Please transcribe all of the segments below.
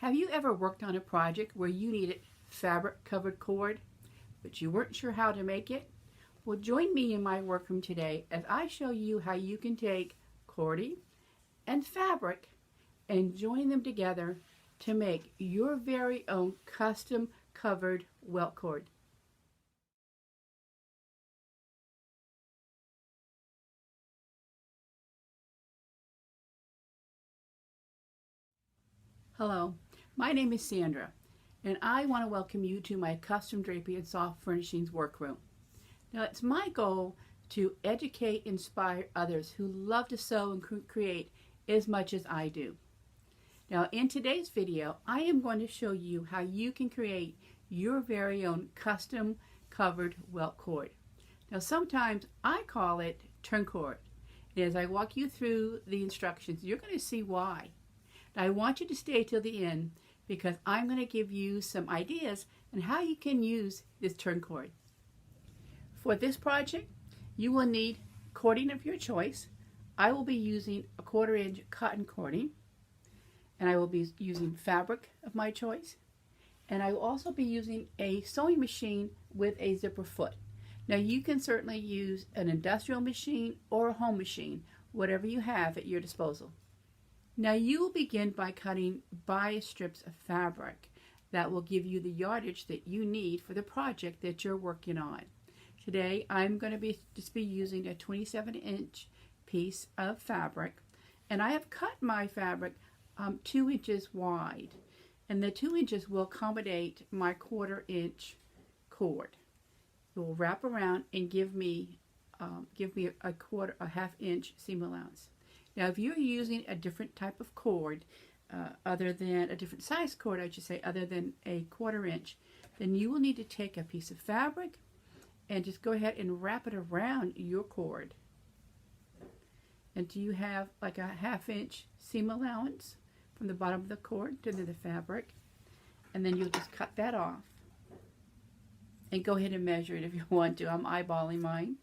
Have you ever worked on a project where you needed fabric covered cord, but you weren't sure how to make it? Well, join me in my workroom today as I show you how you can take cording and fabric and join them together to make your very own custom covered welt cord. Hello, my name is Sandra, and I want to welcome you to my custom drapery and soft furnishings workroom. Now, it's my goal to educate, inspire others who love to sew and create as much as I do. Now, in today's video, I am going to show you how you can create your very own custom covered welt cord. Now, sometimes I call it turn cord. And as I walk you through the instructions, you're going to see why. Now, I want you to stay till the end because I'm going to give you some ideas on how you can use this turn cord. For this project, you will need cording of your choice. I will be using a 1/4 inch cotton cording, and I will be using fabric of my choice, and I will also be using a sewing machine with a zipper foot. Now, you can certainly use an industrial machine or a home machine, whatever you have at your disposal. Now, you will begin by cutting bias strips of fabric that will give you the yardage that you need for the project that you're working on. Today, I'm going to be using a 27-inch piece of fabric, and I have cut my fabric 2 inches wide, and the 2 inches will accommodate my 1/4 inch cord. It will wrap around and give me a half inch seam allowance. Now, if you're using a different type of cord, other than a different size cord, I should say, other than a 1/4 inch, then you will need to take a piece of fabric and just go ahead and wrap it around your cord. And do you have like a half inch seam allowance from the bottom of the cord to the fabric? And then you'll just cut that off and go ahead and measure it if you want to. I'm eyeballing mine.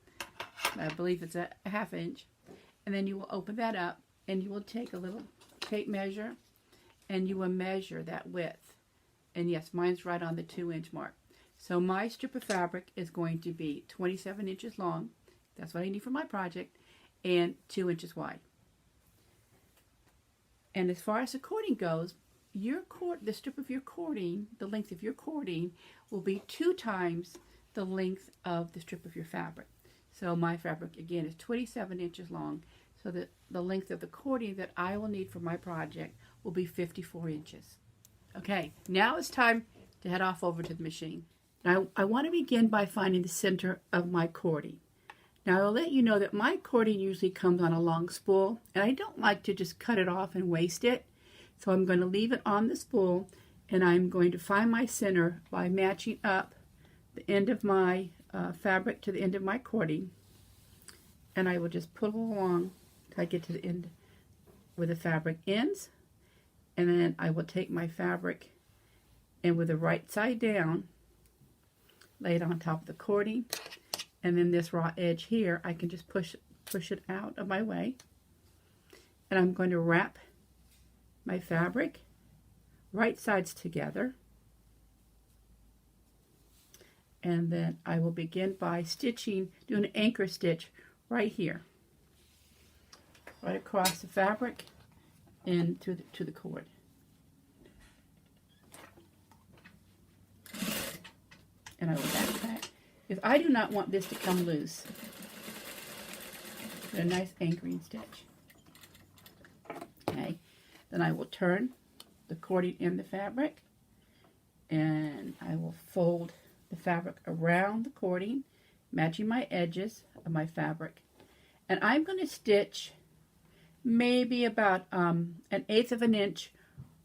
I believe it's a half inch. And then you will open that up and you will take a little tape measure and you will measure that width. And yes, mine's right on the 2 inch mark. So my strip of fabric is going to be 27 inches long. That's what I need for my project, and 2 inches wide. And as far as the cording goes, the strip of your cording, the length of your cording will be 2 times the length of the strip of your fabric. So my fabric, again, is 27 inches long. So the length of the cording that I will need for my project will be 54 inches. Okay, now it's time to head off over to the machine. Now, I want to begin by finding the center of my cording. Now, I'll let you know that my cording usually comes on a long spool, and I don't like to just cut it off and waste it. So I'm going to leave it on the spool, and I'm going to find my center by matching up the end of my fabric to the end of my cording. And I will just pull along till I get to the end where the fabric ends. And then I will take my fabric and with the right side down, lay it on top of the cording. And then this raw edge here, I can just push it out of my way. And I'm going to wrap my fabric right sides together. And then I will begin by doing an anchor stitch right here, right across the fabric and to the cord. And I will back that. If I do not want this to come loose, put a nice anchoring stitch. Okay, then I will turn the cording in the fabric, and I will fold the fabric around the cording, matching my edges of my fabric. And I'm going to stitch maybe about 1/8 of an inch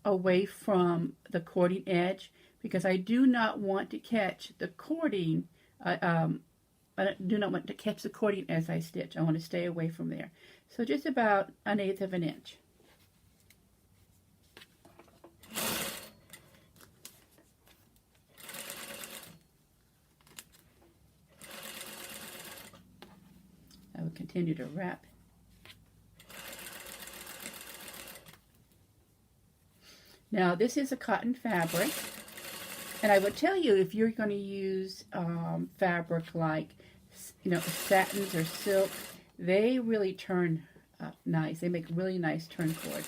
away from the cording edge, because I do not want to catch the cording. I do not want to catch the cording as I stitch. I want to stay away from there. So just about 1/8 of an inch. I will continue to wrap. Now this is a cotton fabric, and I would tell you, if you're going to use fabric like, you know, satins or silk, they really turn nice. They make really nice turn cord.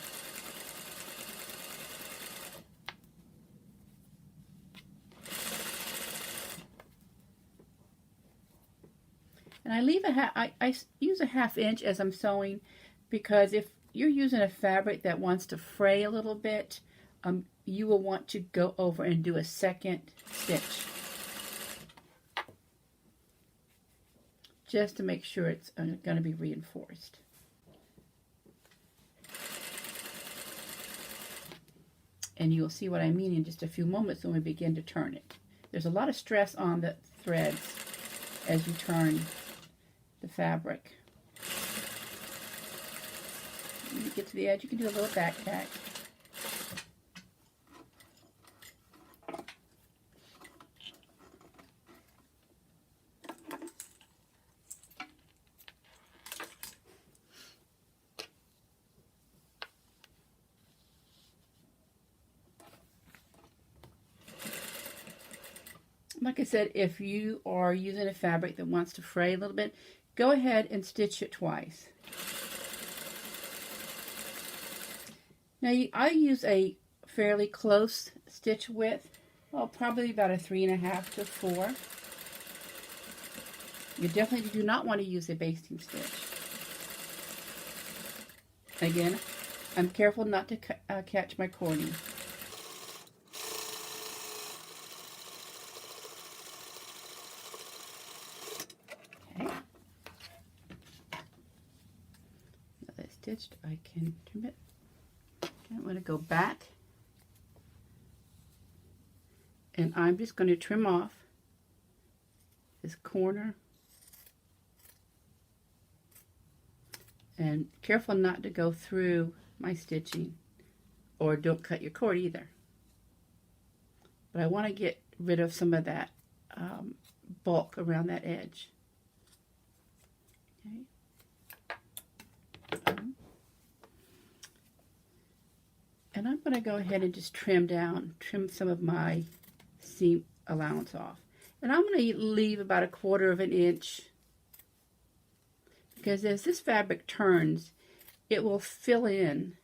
And I leave I use a 1/2 inch as I'm sewing, because if you're using a fabric that wants to fray a little bit, you will want to go over and do a second stitch, just to make sure it's going to be reinforced. And you'll see what I mean in just a few moments when we begin to turn it. There's a lot of stress on the threads as you turn the fabric. When you get to the edge, you can do a little back tack. Like I said, if you are using a fabric that wants to fray a little bit, go ahead and stitch it twice. Now I use a fairly close stitch width, well, probably about a 3.5 to 4. You definitely do not want to use a basting stitch. Again, I'm careful not to catch my cording. Stitched, I can trim it. Okay, I'm going to go back, and I'm just going to trim off this corner, and careful not to go through my stitching, or don't cut your cord either. But I want to get rid of some of that bulk around that edge. Okay. And I'm going to go ahead and just trim some of my seam allowance off. And I'm going to leave about 1/4 inch, because as this fabric turns, it will fill in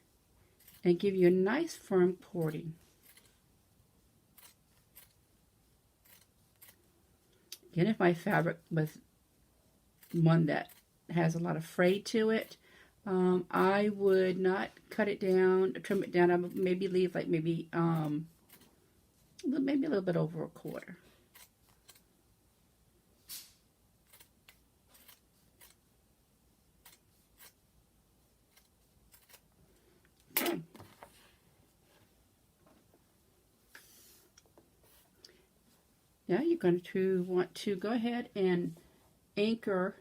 and give you a nice firm cording. Again, if my fabric was one that has a lot of fray to it, I would not cut it down, trim it down. I would maybe leave like maybe a little bit over 1/4. Okay. Now you're going to want to go ahead and anchor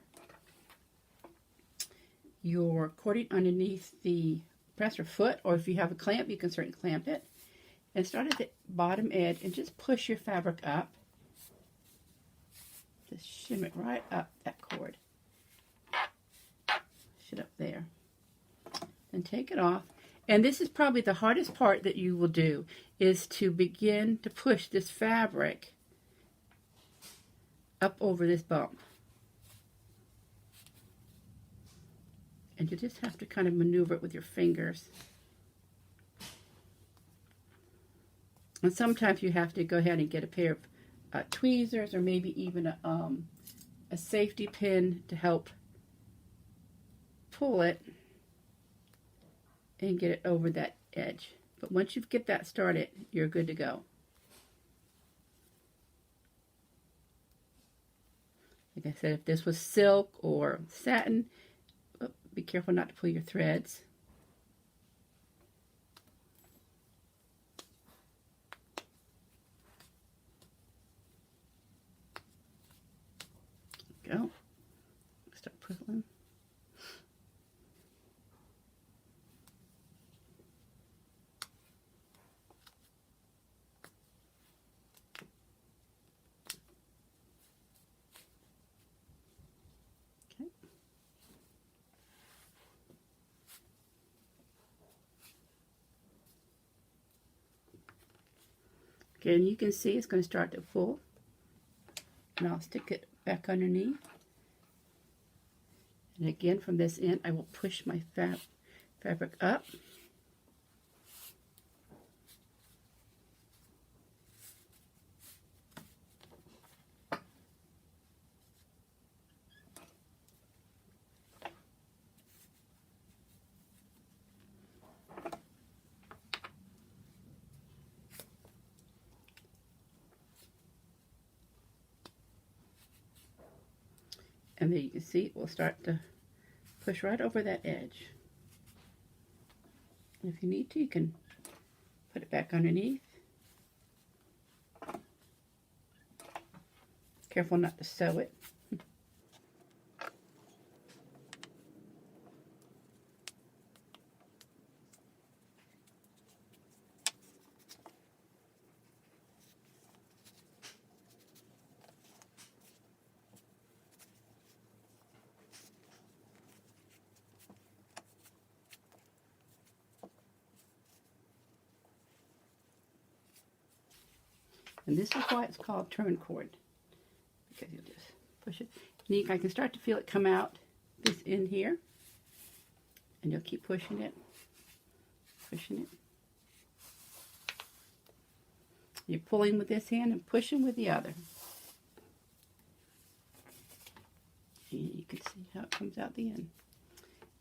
your cording underneath the presser foot, or if you have a clamp, you can certainly clamp it, and start at the bottom edge and just push your fabric up. Just shim it right up that cord. Push it up there. And take it off. And this is probably the hardest part that you will do, is to begin to push this fabric up over this bump. And you just have to kind of maneuver it with your fingers. And sometimes you have to go ahead and get a pair of tweezers, or maybe even a safety pin to help pull it and get it over that edge. But once you get that started, you're good to go. Like I said, if this was silk or satin, be careful not to pull your threads. Go. Start pulling. Again, you can see it's going to start to pull. And I'll stick it back underneath. And again, from this end, I will push my fabric up. And then you can see it will start to push right over that edge. And if you need to, you can put it back underneath. Careful not to sew it. And this is why it's called turn cord, because you'll just push it. And I can start to feel it come out this end here, and you'll keep pushing it, pushing it. You're pulling with this hand and pushing with the other. And you can see how it comes out the end.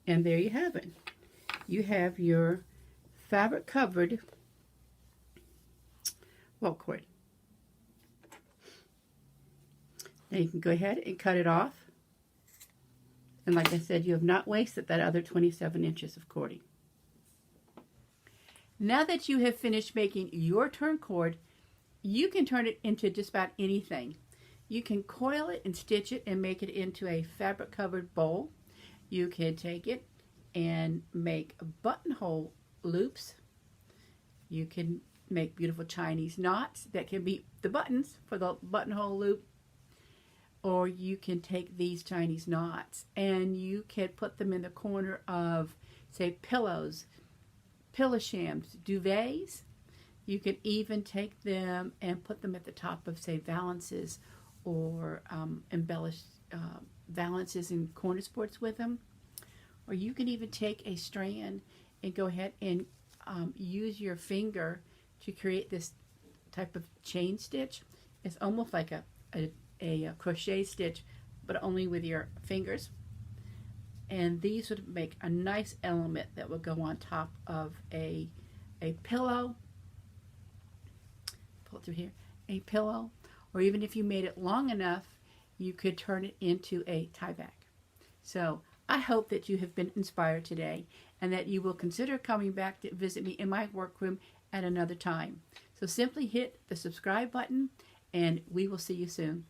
And there you have it. You have your fabric covered welt cord. Now you can go ahead and cut it off. And like I said, you have not wasted that other 27 inches of cording. Now that you have finished making your turn cord, you can turn it into just about anything. You can coil it and stitch it and make it into a fabric covered bowl. You can take it and make buttonhole loops. You can make beautiful Chinese knots that can be the buttons for the buttonhole loop. Or you can take these Chinese knots and you can put them in the corner of, say, pillows, pillow shams, duvets. You can even take them and put them at the top of, say, valances, or embellish valances and cornice boards with them. Or you can even take a strand and go ahead and use your finger to create this type of chain stitch. It's almost like a crochet stitch, but only with your fingers. And these would make a nice element that would go on top of a pillow. Pull it through here. A pillow. Or even if you made it long enough, you could turn it into a tieback. So I hope that you have been inspired today and that you will consider coming back to visit me in my workroom at another time. So simply hit the subscribe button and we will see you soon.